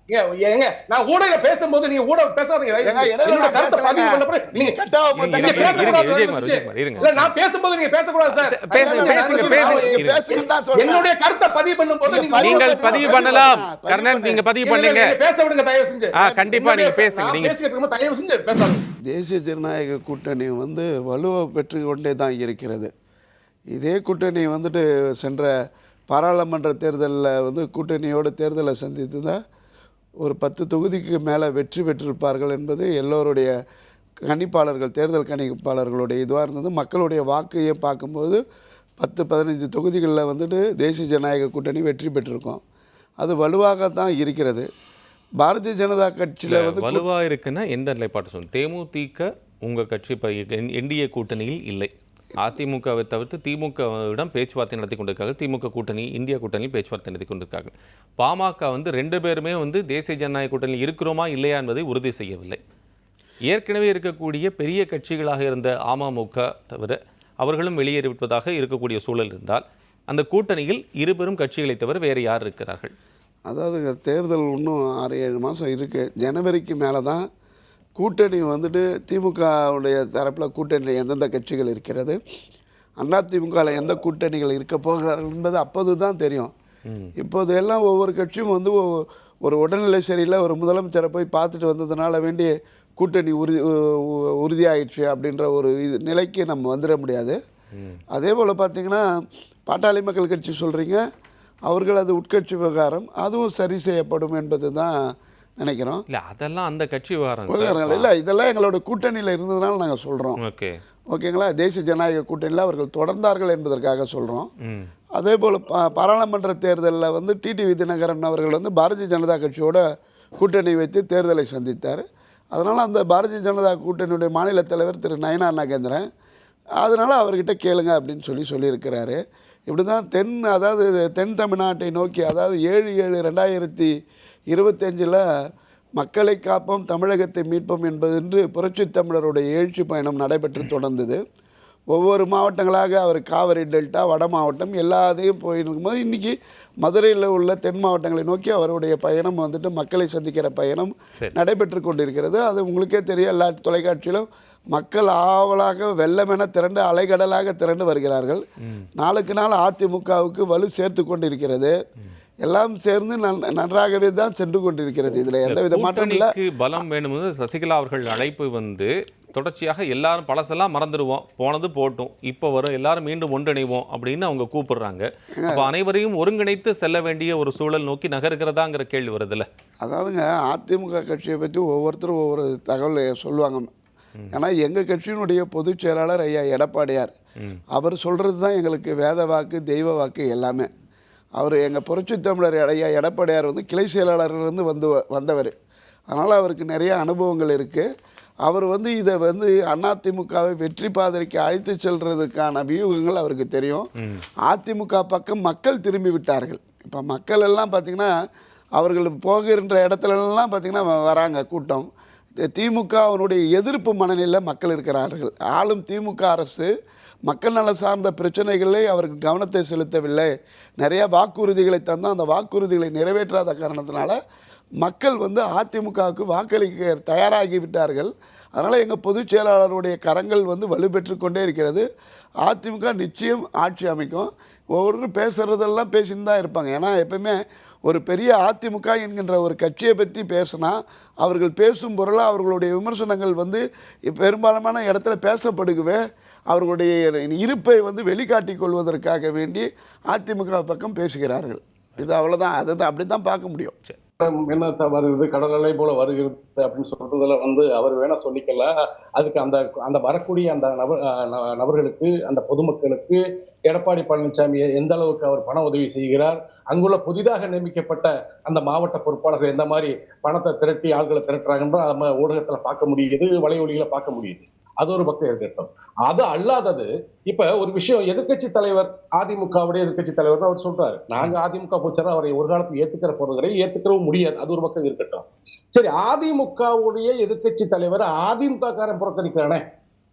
ஏங்க நான் ஊடக பேசும்போது நீங்க ஊடக பேசாதீங்க. நான் பேசும்போது நீங்க பேசக்கூடாது சார். என்னுடைய கருத்தை பதிவு பண்ணும்போது நீங்கள் பதிவு பண்ணலாம். கர்ணன் நீங்க பதிவு பண்ணுங்க. பேச விடுங்க தயவு செஞ்சு. கண்டிப்பா நீங்க பேசுங்க. நீங்க பேசிட்டு தயவு செஞ்சு பேசாதீங்க. தேசிய ஜனநாயக கூட்டணி வலுவை பெற்று கொண்டே தான் இருக்கிறது. இதே கூட்டணி சென்ற பாராளுமன்ற தேர்தலில் கூட்டணியோடு தேர்தலை சந்தித்து தான் ஒரு 10 தொகுதிக்கு மேலே வெற்றி பெற்றிருப்பார்கள் என்பது எல்லோருடைய கணிப்பாளர்கள், தேர்தல் கணிப்பாளர்களுடைய இதுவாக இருந்தது. மக்களுடைய வாக்கையும் பார்க்கும்போது 10-15 தொகுதிகளில் தேசிய ஜனநாயக கூட்டணி வெற்றி பெற்றிருக்கோம். அது வலுவாக தான் இருக்கிறது. பாரதிய ஜனதா கட்சியில் வலுவாக இருக்குன்னா எந்த நிலைப்பாட்டு சொல்லுங்கள்? தேமுதிக உங்கள் கட்சி இப்போ என்டிஏ கூட்டணியில் இல்லை. அதிமுகவை தவிர்த்து திமுகவிடம் பேச்சுவார்த்தை நடத்தி கொண்டிருக்காங்க. திமுக கூட்டணி இந்தியா கூட்டணியில் பேச்சுவார்த்தை நடத்தி கொண்டிருக்காங்க. பாமக 2 பேருமே தேசிய ஜனநாயக கூட்டணியில் இருக்கிறோமா இல்லையா என்பதை உறுதி செய்யவில்லை. ஏற்கனவே இருக்கக்கூடிய பெரிய கட்சிகளாக இருந்த அமமுக தவிர அவர்களும் வெளியேறிவிட்டதாக இருக்கக்கூடிய சூழல் இருந்தால் அந்த கூட்டணியில் 2 பெரும் கட்சிகளை தவிர வேறு யார் இருக்கிறார்கள்? அதாவது தேர்தல் இன்னும் 6-7 மாதம் இருக்குது. ஜனவரிக்கு மேலே தான் கூட்டணி திமுகவுடைய தரப்பில் கூட்டணியில் எந்தெந்த கட்சிகள் இருக்கிறது, அதிமுகவில் எந்த கூட்டணிகள் இருக்க போகிறார்கள் என்பது அப்போது தான் தெரியும். இப்போது எல்லாம் ஒவ்வொரு கட்சியும் ஒரு உடல்நிலை சரியில்லை, ஒரு முதலமைச்சரை போய் பார்த்துட்டு வந்ததுனால வேண்டிய கூட்டணி உறுதியாயிடுச்சு அப்படின்ற ஒரு நிலைக்கு நம்ம வந்துட முடியாது. அதே போல் பார்த்திங்கன்னா பாட்டாளி மக்கள் கட்சி சொல்கிறீங்க, அவர்கள் அது உட்கட்சி விவகாரம், அதுவும் சரி செய்யப்படும் என்பது தான் நினைக்கிறோம். இல்லை அதெல்லாம் அந்த கட்சி விவகாரம் இல்லை, இதெல்லாம் எங்களோட கூட்டணியில் இருந்ததுனால நாங்கள் சொல்கிறோம். ஓகேங்களா? தேசிய ஜனநாயக கூட்டணியில் அவர்கள் தொடர்ந்தார்கள் என்பதற்காக சொல்கிறோம். அதே போல் பாராளுமன்ற தேர்தலில் டிடிவி தினகரன் அவர்கள் பாரதிய ஜனதா கட்சியோட கூட்டணி வைத்து தேர்தலை சந்தித்தார். அதனால் அந்த பாரதிய ஜனதா கூட்டணியுடைய மாநில தலைவர் திரு நயனார் நாகேந்திரன் அதனால் அவர்கிட்ட கேளுங்க அப்படின்னு சொல்லியிருக்கிறாரு. இப்படி தான் தென் தமிழ்நாட்டை நோக்கி, அதாவது 7/7/2025 மக்களை காப்போம் தமிழகத்தை மீட்போம் என்பதென்று புரட்சி தமிழருடைய எழுச்சி பயணம் நடைபெற்று தொடர்ந்தது. ஒவ்வொரு மாவட்டங்களாக அவர் காவிரி டெல்டா, வட மாவட்டம் எல்லாத்தையும் போயிருக்கும்போது இன்றைக்கி மதுரையில் உள்ள தென் மாவட்டங்களை நோக்கி அவருடைய பயணம் மக்களை சந்திக்கிற பயணம் நடைபெற்று கொண்டிருக்கிறது. அது உங்களுக்கே தெரியும், எல்லா தொலைக்காட்சியிலும் மக்கள் ஆவலாக வெள்ளமென திரண்டு அலைகடலாக திரண்டு வருகிறார்கள். நாளுக்கு நாள் அதிமுகவுக்கு வலு சேர்த்து கொண்டிருக்கிறது. எல்லாம் சேர்ந்து நன்றாகவே தான் சென்று கொண்டிருக்கிறது. இதில் எந்த வித மாற்றம் இல்லை. பலம் வேணும். சசிகலா அவர்கள் அழைப்பு தொடர்ச்சியாக எல்லாரும் பழசெல்லாம் மறந்துடுவோம், போனது போட்டும், இப்போ வரும் எல்லாரும் மீண்டும் ஒன்றிணைவோம் அப்படின்னு அவங்க கூப்பிடுறாங்க. அப்போ அனைவரையும் ஒருங்கிணைத்து செல்ல வேண்டிய ஒரு சூழல் நோக்கி நகர்கிறதாங்கிற கேள்வி வருதுல்ல. அதாவதுங்க, அதிமுக கட்சியை பற்றி ஒவ்வொருத்தரும் ஒவ்வொரு தகவல் சொல்லுவாங்க. ஏன்னா எங்கள் கட்சியினுடைய பொதுச் செயலாளர் ஐயா எடப்பாடியார் அவர் சொல்கிறது தான் எங்களுக்கு வேத வாக்கு, தெய்வ வாக்கு எல்லாமே. அவர் எங்கள் புரட்சி தமிழர் ஐயா எடப்பாடியார் கிளை செயலாளர்லேருந்து வந்தவர். அதனால் அவருக்கு நிறைய அனுபவங்கள் இருக்குது. அவர் இதை அதிமுகவை வெற்றி பாதைக்கு அழைத்து செல்றதுக்கான வியூகங்கள் அவருக்கு தெரியும். அதிமுக பக்கம் மக்கள் திரும்பி விட்டார்கள். இப்போ மக்கள் எல்லாம் பார்த்திங்கன்னா அவர்கள் போகின்ற இடத்துலலாம் பார்த்திங்கன்னா வராங்க கூட்டம். திமுக அவனுடைய எதிர்ப்பு மனநிலையில் மக்கள் இருக்கிறார்கள். ஆளும் திமுக அரசு மக்கள் நல சார்ந்த பிரச்சனைகளே அவருக்கு கவனத்தை செலுத்தவில்லை. நிறைய வாக்குறுதிகளை தந்தால் அந்த வாக்குறுதிகளை நிறைவேற்றாத காரணத்தினால மக்கள் அதிமுகவுக்கு வாக்களிக்க தயாராகி விட்டார்கள். அதனால் எங்கள் பொதுச் செயலாளருடைய கரங்கள் வலுப்பெற்று கொண்டே இருக்கிறது. அதிமுக நிச்சயம் ஆட்சி அமைக்கும். ஒவ்வொருத்தரும் பேசுகிறதெல்லாம் பேசின்னு தான் இருப்பாங்க. ஏன்னா எப்பவுமே ஒரு பெரிய அதிமுக என்கின்ற ஒரு கட்சியை பற்றி பேசினா அவர்கள் பேசும் பொருளாக அவர்களுடைய விமர்சனங்கள் பெரும்பாலான இடத்துல பேசப்படுகவே அவர்களுடைய இருப்பை வெளிக்காட்டி கொள்வதற்காக வேண்டி அதிமுக பக்கம் பேசுகிறார்கள். இது அவ்வளோதான். அதை தான் அப்படி தான் பார்க்க முடியும். என்ன வருகிறது, கடல் அலை போல வருகிறது அப்படின்னு சொல்றதுல அவர் வேணா சொல்லிக்கல. அதுக்கு அந்த வரக்கூடிய அந்த நபர்களுக்கு, அந்த பொதுமக்களுக்கு எடப்பாடி பழனிசாமி எந்த அளவுக்கு அவர் பண உதவி செய்கிறார், அங்குள்ள புதிதாக நியமிக்கப்பட்ட அந்த மாவட்ட பொறுப்பாளர்கள் எந்த மாதிரி பணத்தை திரட்டி ஆள்களை திரட்டுறாங்கன்ற நம்ம ஊடகத்துல பார்க்க முடியுது, வலையொலிகளை பார்க்க முடியுது. அது ஒரு பக்கம் இருக்கட்டும். அது அல்லாதது இப்ப ஒரு விஷயம், எதிர்கட்சி தலைவர், அதிமுகவுடைய எதிர்கட்சி தலைவர் அவர் சொல்றாரு, நாங்க அதிமுக போச்சாரா அவரை ஒரு காலத்தில் ஏத்துக்கிற போறதை ஏத்துக்கவும் முடியாது. அது ஒரு பக்கம் இருக்கட்டும். சரி, அதிமுகவுடைய எதிர்கட்சி தலைவர் அதிமுக காரன் புறக்கணிக்கிறானே,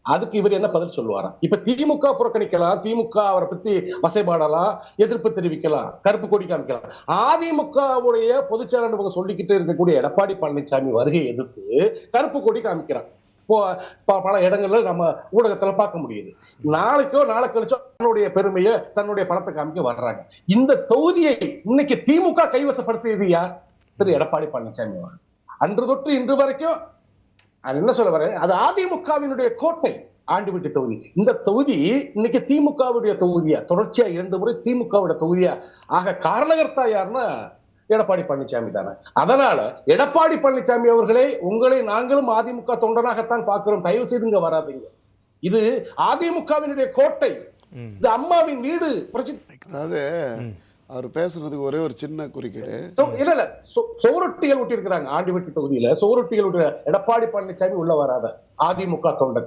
அதுக்கு இவர் என்ன பதில் சொல்லுவாராம்? இப்ப திமுக புறக்கணிக்கலாம், திமுக அவரை பத்தி வசைபாடலாம், எதிர்ப்பு தெரிவிக்கலாம், கருப்பு கொடி காமிக்கலாம். அதிமுகவுடைய பொதுச் செயலாளர் சொல்லிக்கிட்டு இருக்கக்கூடிய எடப்பாடி பழனிசாமி வருகை எதிர்த்து கருப்பு கொடி காமிக்கிறான். பல இடங்கள்ல நம்ம ஊடகத்துல பார்க்க முடியுது. நாளைக்கோ நாளை கழிச்சோ தன்னுடைய பெருமையை, தன்னுடைய பணத்தை காமிக்க வர்றாங்க. இந்த தொகுதியை இன்னைக்கு திமுக கைவசப்படுத்தியது யார்? திரு எடப்பாடி பழனிசாமி. அன்று தொட்டு இன்று வரைக்கும் என்ன சொல்ல வரேன், அது அதிமுகவினுடைய கோட்டை, ஆண்டிவிட்டி தொகுதி. இந்த தொகுதி இன்னைக்கு திமுகவுடைய தொகுதியா, தொடர்ச்சியா 2 முறை திமுகவுடைய தொகுதியா ஆக காரணகர்த்தா யாருன்னா எடப்பாடி பழனிசாமி தானே. அதனால எடப்பாடி பழனிசாமி அவர்களே, உங்களை நாங்களும் அதிமுக தொண்டனாகத்தான் பார்க்கிறோம், தயவு செய்து இங்க வராதீங்க. இது அதிமுகவினுடைய கோட்டை, இது அம்மாவின் வீடு. அதாவது அவர் பேசுறதுக்கு ஒரே ஒரு சின்ன குறுக்கீடு. இல்ல சோரொட்டிகள் ஒட்டி இருக்கிறாங்க ஆண்டிவட்டி தொகுதியில, சோரொட்டிகள் ஒட்டி எடப்பாடி பழனிசாமி உள்ள வராத அதிமுக தொண்டன்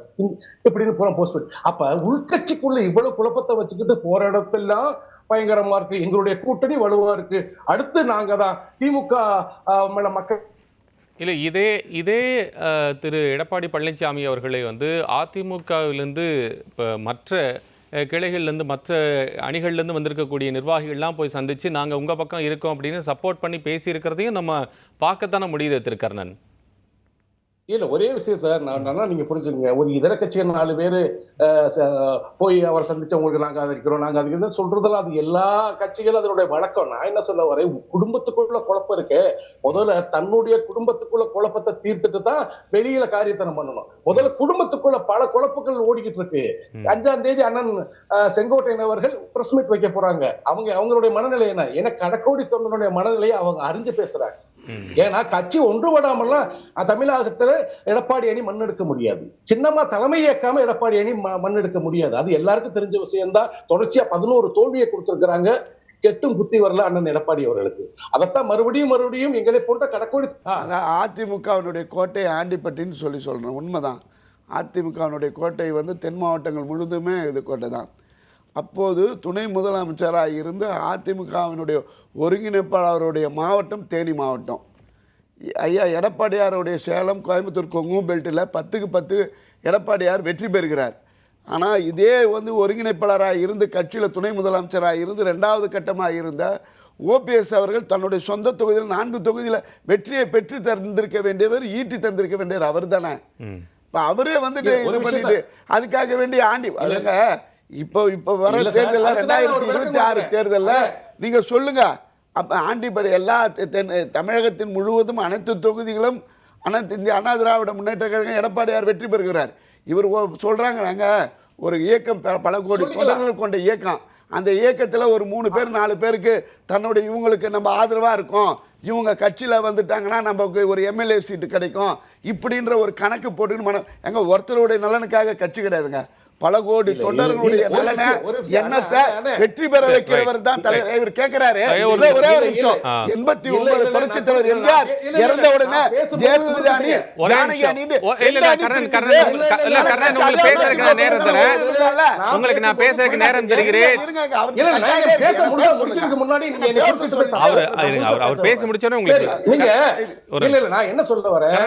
இப்படின்னு போஸ்ட். அப்ப உள்கட்சிக்குள்ள இவ்வளவு குழப்பத்தை வச்சுக்கிட்டு போற இடத்தெல்லாம் பயங்கரமா இருக்கு, எங்களுடைய கூட்டணி வலுவா இருக்கு, அடுத்து நாங்க தான் திமுக மக்கள் இல்லை. இதே திரு எடப்பாடி பழனிசாமி அவர்களை வந்து அதிமுகவிலிருந்து இப்போ மற்ற கிளைகள்லேருந்து, மற்ற அணிகள்லேருந்து வந்திருக்கக்கூடிய நிர்வாகிகள்லாம் போய் சந்தித்து நாங்கள் உங்கள் பக்கம் இருக்கோம் அப்படின்னு சப்போர்ட் பண்ணி பேசியிருக்கிறதையும் நம்ம பார்க்கத்தானே முடியுது திரு கர்ணன். இல்ல ஒரே விஷயம் சார், நல்லா நீங்க புரிஞ்சுங்க. ஒரு இதர கட்சியை 4 பேரு போய் அவரை சந்திச்சு உங்களுக்கு நாங்க ஆதரிக்கிறோம், நாங்க அதுக்கு சொல்றதெல்லாம் அது எல்லா கட்சிகளும் அதனுடைய வழக்கம். நான் என்ன சொல்ல வரேன், குடும்பத்துக்குள்ள குழப்பம் இருக்கு, முதல்ல தன்னுடைய குடும்பத்துக்குள்ள குழப்பத்தை தீர்த்துட்டு தான் வெளியில காரியத்தனம் பண்ணணும். முதல்ல குடும்பத்துக்குள்ள பல குழப்பங்கள் ஓடிக்கிட்டு இருக்கு. 5ஆம் தேதி அண்ணன் செங்கோட்டையன் அவர்கள் பிரஸ் மீட் வைக்க போறாங்க. அவங்களுடைய மனநிலை என்ன, ஏன்னா கடக்கோடி தொண்டனுடைய மனநிலையை அவங்க அறிஞ்சு பேசுறாங்க. ஏன்னா கட்சி ஒன்றுபடாமல்லாம் தமிழகத்துல எடப்பாடி அணி மண்ணெடுக்க முடியாது. சின்னமா தலைமை ஏற்காம எடப்பாடி அணி மண்ணெடுக்க முடியாது. அது எல்லாருக்கும் தெரிஞ்ச விஷயம் தான். தொடர்ச்சியா 11 தோல்வியை கொடுத்திருக்கிறாங்க. கெட்டும் புத்தி வரல அண்ணன் எடப்பாடி அவர்களுக்கு. அதைத்தான் மறுபடியும் எங்களை போன்ற கடக்கோடி அதிமுகவினுடைய கோட்டை ஆண்டிப்பட்டின்னு சொல்றேன். உண்மைதான். அதிமுகவினுடைய கோட்டை வந்து தென் மாவட்டங்கள் முழுதுமே இது கோட்டை தான். அப்போது துணை முதலமைச்சராக இருந்து அதிமுகவினுடைய ஒருங்கிணைப்பாளருடைய மாவட்டம் தேனி மாவட்டம். ஐயா எடப்பாடியாருடைய சேலம், கோயம்புத்தூர் கொங்கு பெல்ட்டில் 10க்கு 10 எடப்பாடியார் வெற்றி பெறுகிறார். ஆனால் இதே வந்து ஒருங்கிணைப்பாளராக இருந்து கட்சியில் துணை முதலமைச்சராக இருந்து 2வது கட்டமாக இருந்த ஓபிஎஸ் அவர்கள் தன்னுடைய சொந்த தொகுதியில் 4 தொகுதியில் வெற்றியை பெற்று தந்திருக்க வேண்டியவர், ஈட்டி தந்திருக்க வேண்டியவர் அவர் தானே. இப்போ அவரே வந்துட்டு இது பண்ணிட்டு அதுக்காக வேண்டிய ஆண்டி அதுங்க. இப்போ வர தேர்தல் 2026 தேர்தலில் நீங்க சொல்லுங்க, அப்ப ஆண்டிப்படை எல்லா தமிழகத்தின் முழுவதும் அனைத்து தொகுதிகளும் அனைத்து இந்திய அண்ணா திராவிட முன்னேற்ற கழகம் எடப்பாடியார் வெற்றி பெறுகிறார். இவர் சொல்றாங்க நாங்க ஒரு இயக்கம், பல கோடி தொண்டர்கள் கொண்ட இயக்கம், அந்த இயக்கத்தில் ஒரு 3 பேர் 4 பேருக்கு தன்னுடைய இவங்களுக்கு நம்ம ஆதரவாக இருக்கும், இவங்க கட்சியில் வந்துட்டாங்கன்னா நமக்கு ஒரு எம்எல்ஏ சீட்டு கிடைக்கும் இப்படின்ற ஒரு கணக்கு போட்டுன்னு எங்க ஒருத்தருடைய நலனுக்காக கட்சி கிடையாதுங்க. பல கோடி தொண்டர்களுடைய நலனை எண்ணத்தை வெற்றி பெற வைக்கிறவர் தான் தலைவர். இவர் கேட்கிறாரு ஒரே ஒரு நிமிஷம், 89 புரட்சித் தலைவர் எம்ஜிஆர் இறந்த உடனே ஜெயலலிதா அணி, ஜானகி அணின்னு உங்களுக்கு நான் பேசுறதுக்கு நேரம் தருகிறேன். அவர் பேச முடிச்சோன்னே உங்களுக்கு நான் என்ன சொல்ல வரேன்,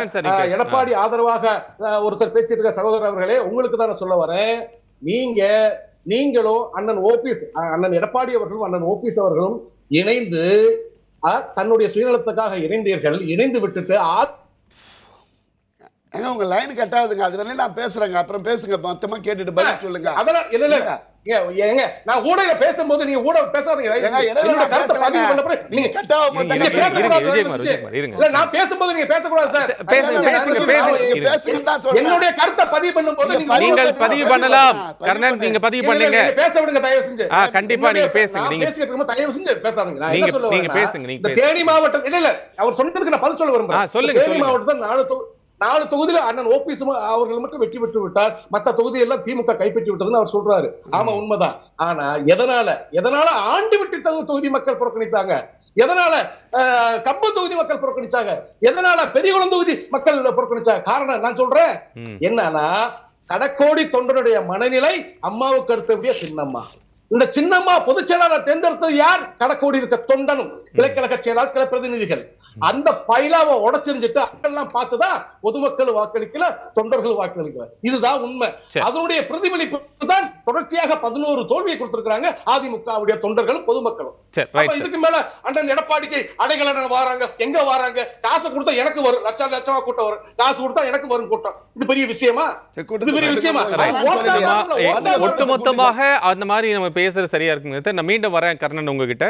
எடப்பாடி ஆதரவாக ஒருத்தர் பேசிட்டு இருக்க சகோதரர் அவர்களே, உங்களுக்கு தான் சொல்ல வரேன், நீங்களும் அண்ணன் ஓபிஎஸ், அண்ணன் எடப்பாடி அவர்களும் அண்ணன் ஓபிஎஸ் அவர்களும் இணைந்து தன்னுடைய சுயநலத்துக்காக இணைந்தீர்கள். இணைந்து விட்டுட்டு உங்க லைன் கட்டாதுங்க. அது வேணா நான் பேசுறேங்க, அப்புறம் பேசுங்க, மொத்தமா கேட்டுட்டு பதில் சொல்லுங்க. அதெல்லாம் இல்ல ஏங்க, நான் ஊடக பேசும்போது நீங்க ஊடக பேசாதீங்க. நான் பேசும்போது நீங்க பேசக்கூடாது சார். என்னுடைய கருத்தை பதிவு பண்ணும்போது நீங்கள் பதிவு பண்ணலாம். கர்ணன் நீங்க பதிவு பண்ணுங்க, பேச விடுங்க தயவு செஞ்சு. கண்டிப்பா நீங்க பேசுங்க. நீங்க பேசிட்டு தயவு செஞ்சு பேசாதீங்க. நீங்க பேசுங்க. நீங்க தேனி மாவட்டம் இல்ல அவர் சொன்னதுக்கு நான் பதில் சொல்ல விரும்புறேன். சொல்லுங்க. தேனி மாவட்டத்தில் 4 தொகுதியில அண்ணன் ஓபிஎஸ் அவர்கள் மட்டும் வெற்றி பெற்று விட்டார், மற்ற தொகுதியெல்லாம் திமுக கைப்பற்றி விட்டதுன்னு அவர் சொல்றாரு. ஆமா உண்மைதான். ஆனா எதனால ஆண்டிவட்டி தொகுதி மக்கள் புறக்கணித்தாங்க, எதனால கம்பம் தொகுதி மக்கள் புறக்கணிச்சாங்க, எதனால பெரியகுளம் தொகுதி மக்கள் புறக்கணிச்சாங்க? காரணம் நான் சொல்றேன் என்னன்னா, கடக்கோடி தொண்டனுடைய மனநிலை அம்மாவுக்கு அடுத்தபடியா சின்னம்மா. இந்த சின்னம்மா பொதுச் செயலாளர் தேர்ந்தெடுத்தது யார்? கடக்கோடி இருக்க தொண்டனும் கிளைக்கழக செயலாளர் கிளை பிரதிநிதிகள். அந்த பைலாவை உடைச்சிருந்துட்டு அதெல்லாம் பார்த்துதான் பொதுமக்கள் வாக்களிக்கல, தொண்டர்கள் வாக்களிக்கல. இதுதான் உண்மை. அதனுடைய பிரதிபலிப்பு தான் தொடர்ச்சியாக 11 தோல்வியை கொடுத்திருக்காங்க அதிமுகவுடைய தொண்டர்களும் பொதுமக்களும். இதுக்கு மேல அண்ணன் எடப்பாடிக்கு அடைகலன் வாராங்க, எங்க வாராங்க? காசு கொடுத்தா எனக்கு வரும், லட்சம் லட்சமா கூட்டம் வரும், காசு கொடுத்தா எனக்கு வரும் கூட்டம். இது பெரிய விஷயமா? இது பெரிய விஷயமா? ஒட்டுமொத்தமாக அந்த மாதிரி நம்ம பேசுறது சரியா இருக்குங்க. நான் மீண்டும் வரேன் கர்ணன் உங்ககிட்ட.